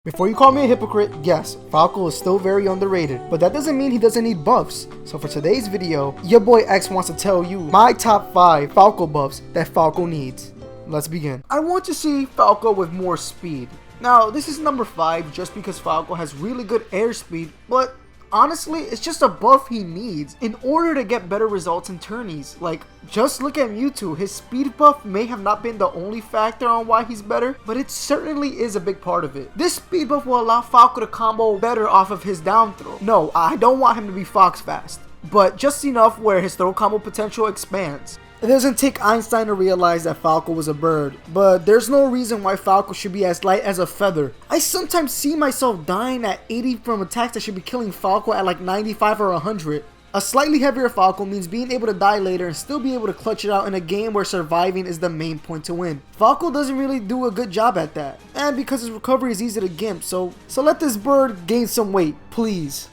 Before you call me a hypocrite, yes, Falco is still very underrated, but that doesn't mean he doesn't need buffs. So for today's video, your boy X wants to tell you my top 5 Falco buffs that Falco needs. Let's begin. I want to see Falco with more speed. Now, this is number 5 just because Falco has really good airspeed, but honestly, it's just a buff he needs in order to get better results in tourneys. Like, just look at Mewtwo. His speed buff may have not been the only factor on why he's better, but it certainly is a big part of it. This speed buff will allow Falco to combo better off of his down throw. No, I don't want him to be Fox fast, but just enough where his throw combo potential expands. It doesn't take Einstein to realize that Falco was a bird, but there's no reason why Falco should be as light as a feather. I sometimes see myself dying at 80 from attacks that should be killing Falco at like 95 or 100. A slightly heavier Falco means being able to die later and still be able to clutch it out in a game where surviving is the main point to win. Falco doesn't really do a good job at that, and because his recovery is easy to gimp, so let this bird gain some weight, please.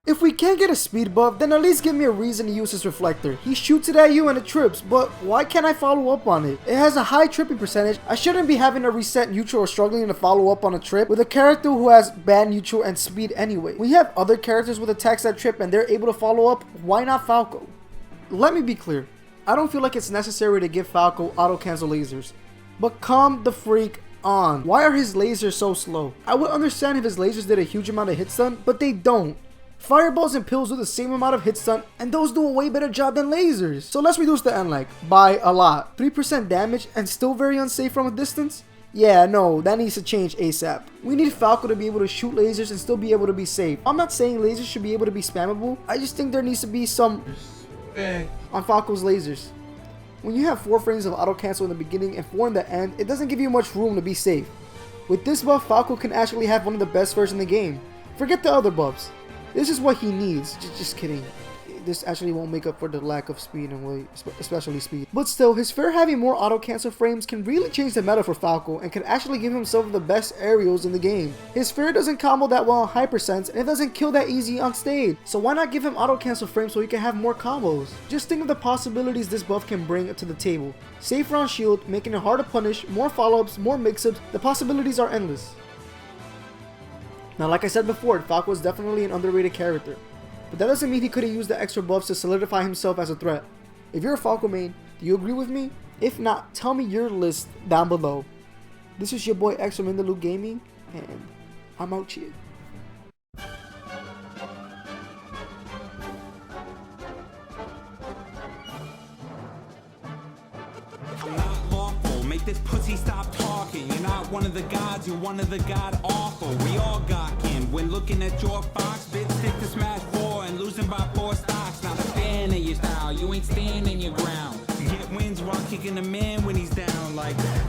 If we can't get a speed buff, then at least give me a reason to use his reflector. He shoots it at you and it trips, but why can't I follow up on it? It has a high tripping percentage. I shouldn't be having to reset neutral or struggling to follow up on a trip with a character who has bad neutral and speed anyway. We have other characters with attacks that trip and they're able to follow up. Why not Falco? Let me be clear. I don't feel like it's necessary to give Falco auto cancel lasers, but calm the freak on. Why are his lasers so slow? I would understand if his lasers did a huge amount of hit stun, but they don't. Fireballs and pills do the same amount of hit stun, and those do a way better job than lasers. So let's reduce the end lag by a lot. 3% damage and still very unsafe from a distance? Yeah, no, that needs to change ASAP. We need Falco to be able to shoot lasers and still be able to be safe. I'm not saying lasers should be able to be spammable. I just think there needs to be some on Falco's lasers. When you have 4 frames of auto cancel in the beginning and 4 in the end, it doesn't give you much room to be safe. With this buff, Falco can actually have one of the best fairs in the game. Forget the other buffs. This is what he needs. Just kidding. This actually won't make up for the lack of speed and weight, especially speed. But still, his fair having more auto cancel frames can really change the meta for Falco and can actually give him some of the best aerials in the game. His fair doesn't combo that well on Hypersense and it doesn't kill that easy on stage. So why not give him auto cancel frames so he can have more combos? Just think of the possibilities this buff can bring to the table. Safer on shield, making it hard to punish, more follow-ups, more mix-ups. The possibilities are endless. Now, like I said before, Falco is definitely an underrated character, but that doesn't mean he couldn't use the extra buffs to solidify himself as a threat. If you're a Falco main, do you agree with me? If not, tell me your list down below. This is your boy X from In The Loop Gaming, and I'm out here. Make this pussy stop talking. You're not one of the gods, you're one of the god awful. We all got kin when looking at your fox. Bit stick to smash 4 and losing by 4 stocks. Not a fan of your style, you ain't standing your ground. You get wins while kicking them in